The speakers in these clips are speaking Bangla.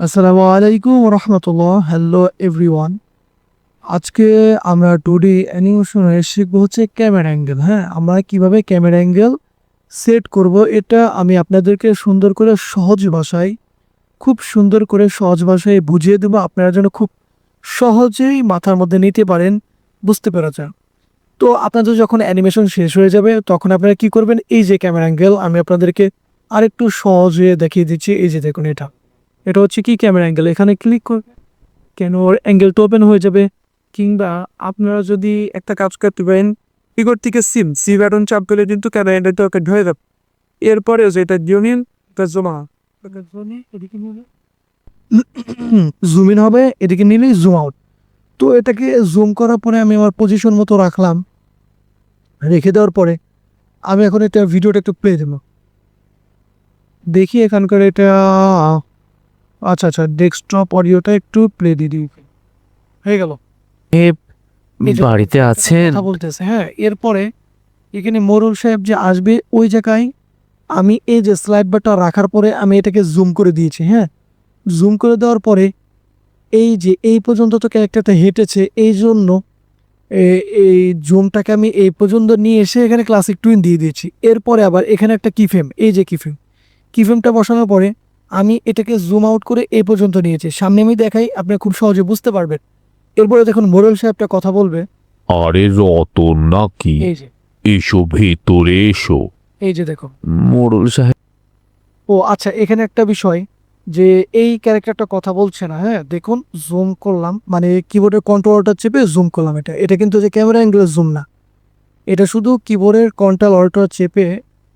আসসালামু আলাইকুম রহমতুল্লাহ। Hello everyone. আজকে আমরা টুডি অ্যানিমেশনে শিখবো হচ্ছে ক্যামেরা অ্যাঙ্গেল। হ্যাঁ, আমরা কিভাবে ক্যামেরা অ্যাঙ্গেল সেট করব এটা আমি আপনাদেরকে সুন্দর করে সহজ ভাষায় খুব সুন্দর করে সহজ ভাষায় বুঝিয়ে দেবো, আপনারা যেন খুব সহজেই মাথার মধ্যে নিতে পারেন, বুঝতে পেরে যান। তো আপনাদের যখন অ্যানিমেশন শেষ হয়ে যাবে তখন আপনারা কি করবেন, এই যে ক্যামেরা অ্যাঙ্গেল আমি আপনাদেরকে আরেকটু সহজে দেখিয়ে দিচ্ছি। এই যে দেখুন, এটা এটা হচ্ছে কি ক্যামেরা অ্যাঙ্গেল। এখানে ক্লিক করবে কেন ওর অ্যাঙ্গেলটা ওপেন হয়ে যাবে। কিংবা আপনারা যদি একটা কাজ করতে পারেন, কিবোর্ড থেকে সি বাটন চাপ করলে কিন্তু ক্যামেরা অ্যাঙ্গেলটা ওকে ধরে যাবে। এরপরে যেটা জুমিন জমা জুম ইন হবে, এদিকে নিলেই জুম আউট। তো এটাকে জুম করার পরে আমি আমার পজিশন মতো রাখলাম, রেখে দেওয়ার পরে আমি এখন এটা ভিডিওটা একটু প্লে দেবো, দেখি এখানকার এটা। আচ্ছা আচ্ছা, ডেস্কটপ অডিওটা একটু প্লে দিয়ে দিই, হয়ে গেল। এ এই যে বাড়িতে আছেন? কথা বলতেছে, হ্যাঁ। এরপরে এখানে মোরল সাহেব যে আসবে ওই জায়গায় আমি এই যে স্লাইড বারটা রাখার পরে আমি এটাকে জুম করে দিয়েছি। হ্যাঁ, জুম করে দেওয়ার পরে এই যে এই পর্যন্ত তো ক্যারেক্টারটা হেঁটেছে, এই জন্য এই জুমটাকে আমি এই পর্যন্ত নিয়ে এসে এখানে ক্লাসিক টুইন দিয়ে দিয়েছি। এরপরে আবার এখানে একটা কিফ্রেম, এই যে কিফ্রেমটা বসানোর পরে আমি এটাকে জুম আউট করে এই পর্যন্ত নিয়েছি। সামনে আমি দেখাই, আপনি খুব সহজে বুঝতে পারবেন। এরপরে দেখুন মোরল সাহেবটা কথা বলবে। আরে রতন নাকি? এই যে এসো ভেতরে এসো। এই যে দেখো। মোড়ল সাহেব। ও আচ্ছা, এখানে একটা বিষয় যে এই ক্যারেক্টারটা কথা বলছে না। হ্যাঁ, দেখুন জুম করলাম, মানে কিবোর্ডের কন্ট্রোলটা চেপে জুম করলাম। এটা এটা কিন্তু যে ক্যামেরা অ্যাঙ্গেলের জুম না, এটা শুধু কিবোর্ডের কন্ট্রোল অল্টো চেপে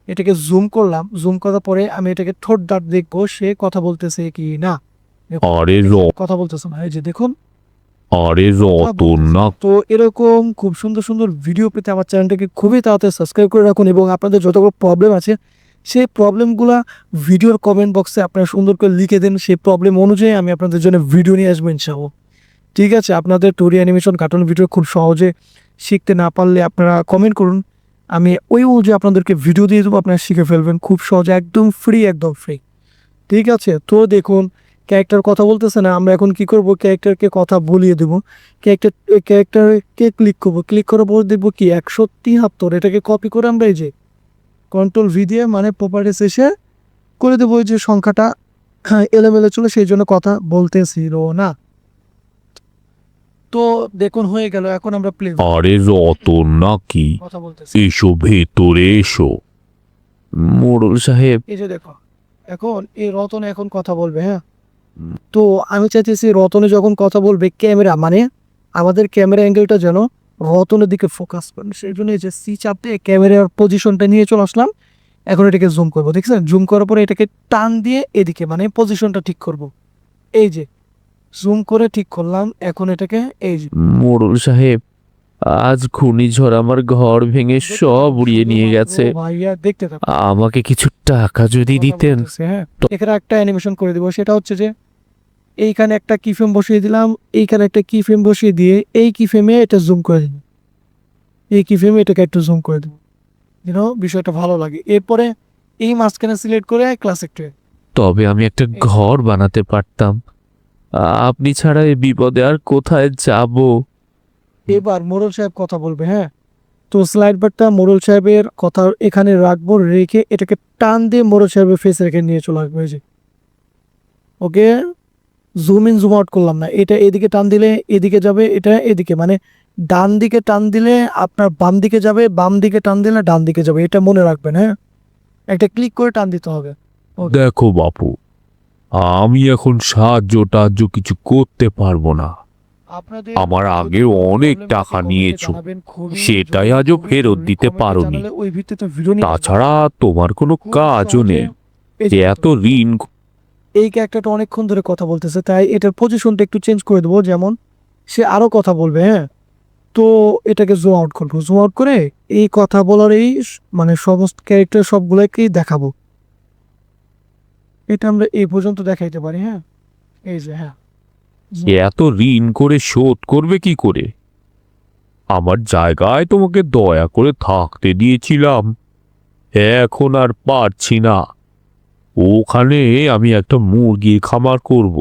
এটাকে জুম করলাম। জুম করার পরে আমি এটাকে ঠোঁট দাঁত দেখবো সে কথা বলতেছে কি না। দেখুন, আরে কথা বলতেছে না, এই যে দেখুন। আরে রতন না। তো এরকম খুব সুন্দর সুন্দর ভিডিও পেতে আমার চ্যানেলটাকে খুবই তাড়াতাড়ি সাবস্ক্রাইব করে রাখুন, এবং আপনাদের যতগুলো প্রবলেম আছে সেই প্রবলেমগুলো ভিডিওর কমেন্ট বক্সে আপনারা সুন্দর করে লিখে দেন। সেই প্রবলেম অনুযায়ী আমি আপনাদের জন্য ভিডিও নিয়ে আসবো ইনশাআল্লাহ। ঠিক আছে, আপনাদের টুরি অ্যানিমেশন কার্টুন ভিডিও খুব সহজে শিখতে না পারলে আপনারা কমেন্ট করুন, আমি ওই অনুযায়ী আপনাদেরকে ভিডিও দিয়ে দেবো, আপনারা শিখে ফেলবেন খুব সহজে, একদম ফ্রি, একদম ফ্রি। ঠিক আছে, তো দেখুন ক্যারেক্টার কথা বলতেছে না, আমরা এখন কি করব, ক্যারেক্টারকে কথা বলিয়ে দেবো। ক্যারেক্টারকে ক্লিক করবো, ক্লিক করার পর দেখবো কি 173, এটাকে কপি করে আমরা এই যে কন্ট্রোল ভি দিয়ে মানে প্রপার্টিস এসে করে দেবো ওই যে সংখ্যাটা এলোমেলো চলে, সেই জন্য কথা বলতেছিল না। তো দেখুন হয়ে গেল, এখন আমরা প্লে আরে রতন নাকি? কথা বলতেছি। এসো ভেতরে এসো। মোড়ল সাহেব। এই যে দেখো, এখন এই রতন এখন কথা বলবে। হ্যাঁ, তো আমি চাইতেছি রতনে যখন কথা বলবে ক্যামেরা মানে আমাদের ক্যামেরা অ্যাঙ্গেলটা যেন রতনের দিকে ফোকাস করে, সেই জন্য এই যে সি চাপ দিয়ে ক্যামেরার পজিশনটা নিয়ে চলে আসলাম। এখন এটাকে জুম করবো, দেখছেন? জুম করার পরে এটাকে টান দিয়ে এদিকে মানে পজিশনটা ঠিক করব। এই যে জুম করে ঠিক করলাম, এখন এটাকে এই যে মোড়ল সাহেব, আজ ঘূর্ণিঝড় আমার ঘর ভেঙে সব উড়িয়ে নিয়ে গেছে। ভাইয়া দেখতে থাকো, আমাকে কিছু টাকা যদি কথা দিতেন। বলতেছে। হ্যাঁ, এখানে একটা অ্যানিমেশন করে দিব, সেটা হচ্ছে যে এইখানে একটা কি ফ্রেম বসিয়ে দিলাম, এইখানে একটা কি ফ্রেম বসিয়ে দিয়ে এই কি ফ্রেমে এটা জুম করে দিলাম, এই কি ফ্রেমে এটাকে একটু জুম করে দেবো, বিষয়টা ভালো লাগে। এরপরে এই মাঝখানে সিলেক্ট করে ক্লাসিক ট্রে। তবে আমি একটা ঘর বানাতে পারতাম। আপনি ছাড়া এই বিপদে আর কোথায় যাব? এবার মোড়ল সাহেব কথা বলবে। হ্যাঁ, তো স্লাইড বারটা মোড়ল সাহেবের কথা এখানে রাখবো, রেখে এটাকে টান দিয়ে মোড়ল সাহেবের ফেস রেখে নিয়ে চলে আসবো। এই যে ওকে জুম ইন জুম আউট করলাম না, এটা এদিকে টান দিলে এদিকে যাবে, এটা এদিকে মানে ডান দিকে টান দিলে আপনার বাম দিকে যাবে, বাম দিকে টান দিলে ডান দিকে যাবে, এটা মনে রাখবেন। হ্যাঁ, একটা ক্লিক করে টান দিতে হবে। দেখো বাপু, আমি এখন সাহায্য টাহায্য কিছু করতে পারবো না। আপনাদের আমার যদি আগেও কোনো অনেক প্রবলেম টাকা থাকে নিয়েছো, কমেন্টে জানাবেন, খুবই সেটাই জরুরি, আজও খুবই ফেরত জরুরি। দিতে কমেন্টে পারোনি। জানালে ওই ভিত্তিতে ভিডিও নিয়ে আসবো। তাছাড়া তোমার কোনো খুব কাজও সহজে নেই, এই যে এত ঋণ। এই ক্যারেক্টারটা অনেকক্ষণ ধরে কথা বলতেছে, তাই এটার পজিশনটা একটু চেঞ্জ করে দেবো, যেমন সে আরো কথা বলবে। হ্যাঁ, তো এটাকে জুম আউট করবো, জুম আউট করে এই কথা বলার এই মানে সমস্ত ক্যারেক্টার সবগুলোকেই দেখাবো। এটা আমরা এই পর্যন্ত দেখাইতে পারি। হ্যাঁ, এই যে হ্যাঁ, এত ঋণ করে শোধ করবে কি করে? আমার জায়গায় তোমাকে দয়া করে থাকতে দিয়েছিলাম, এখন আর পারছি না। ওখানে আমি একটা মুরগির খামার করব।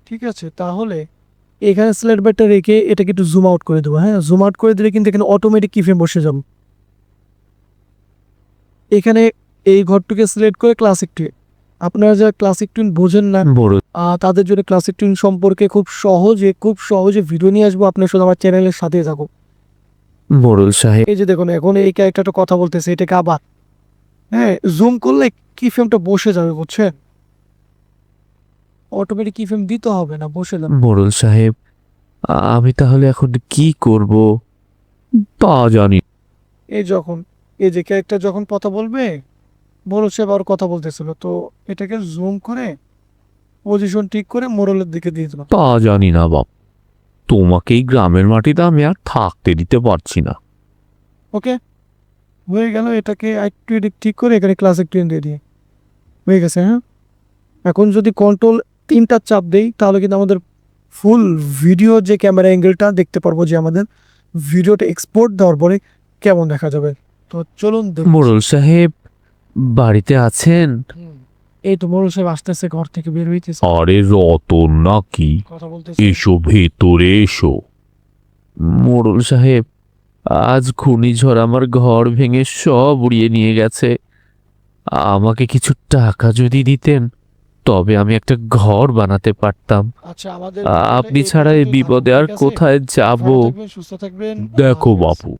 ঠিক আছে, তাহলে এখানে সিলেক্ট বারটা রেখে এটাকে একটু জুম আউট করে দেবো। হ্যাঁ, জুম আউট করে দিলে কিন্তু এখানে অটোমেটিক কিফ্রেম বসে যাবে। এখানে এই ঘরটুকে সিলেক্ট করে ক্লাসিক টুইন, আপনারা যারা ক্লাসিক টুইন বোঝেন না বড় তাদের জন্য ক্লাসিক টুইন সম্পর্কে খুব সহজে ভিডিও নিয়ে আসবো। আপনার সাথে আমার চ্যানেলের সাথে থাকুন। মোড়ল সাহেব, এই যে দেখুন, এখন এই ক্যারেক্টারটা কথা বলতেছে, এটাকে আবার হ্যাঁ জুম করলে কি ফ্রেমটা বসে যাবে, বুঝছেন? অটোমেটিক কি ফ্রেম দিতে হবে না, বসে যাবে। মোড়ল সাহেব, আমি তাহলে এখন কি করব তা জানি। এই যখন এই যে ক্যারেক্টার যখন কথা বলবে, বড় সাহেব আর কথা বলতেছিল, তো এটাকে জুম করে পজিশন ঠিক করে মোড়লের দিকে দিয়ে দিলাম। তা জানি না বাপ, তোমাকে এই গ্রামের মাটিতে আমি আর থাকতে দিতে পারছি না। ওকে, হয়ে গেল। এটাকে একটু এদিক ঠিক করে এখানে ক্লাসিক টুইন দিয়ে দিয়ে হয়ে গেছে। হ্যাঁ, এখন যদি কন্ট্রোল 3টা চাপ দেই তাহলে কিন্তু আমাদের ফুল ভিডিও যে ক্যামেরা অ্যাঙ্গেলটা দেখতে পারবো, যে আমাদের ভিডিওটা এক্সপোর্ট দেওয়ার পরে কেমন দেখা যাবে। তো চলুন দেখি। মোড়ল সাহেব, বাড়িতে আছেন? এই তো মোড়ল সাহেব আস্তে আস্তে ঘর থেকে বের হইতেছে, আরে রতন নাকি? কথা বলতেছে। এসো ভেতরে এসো। মোড়ল সাহেব, আজ ঘূর্ণিঝড় আমার ঘর ভেঙে সব উড়িয়ে নিয়ে গেছে। আমাকে কিছু টাকা যদি দিতেন তবে আমি একটা ঘর বানাতে পারতাম। আচ্ছা, আমাদের আপনি ছাড়া এই বিপদে আর কোথায় যাব? সুস্থ থাকবেন। দেখো বাপু,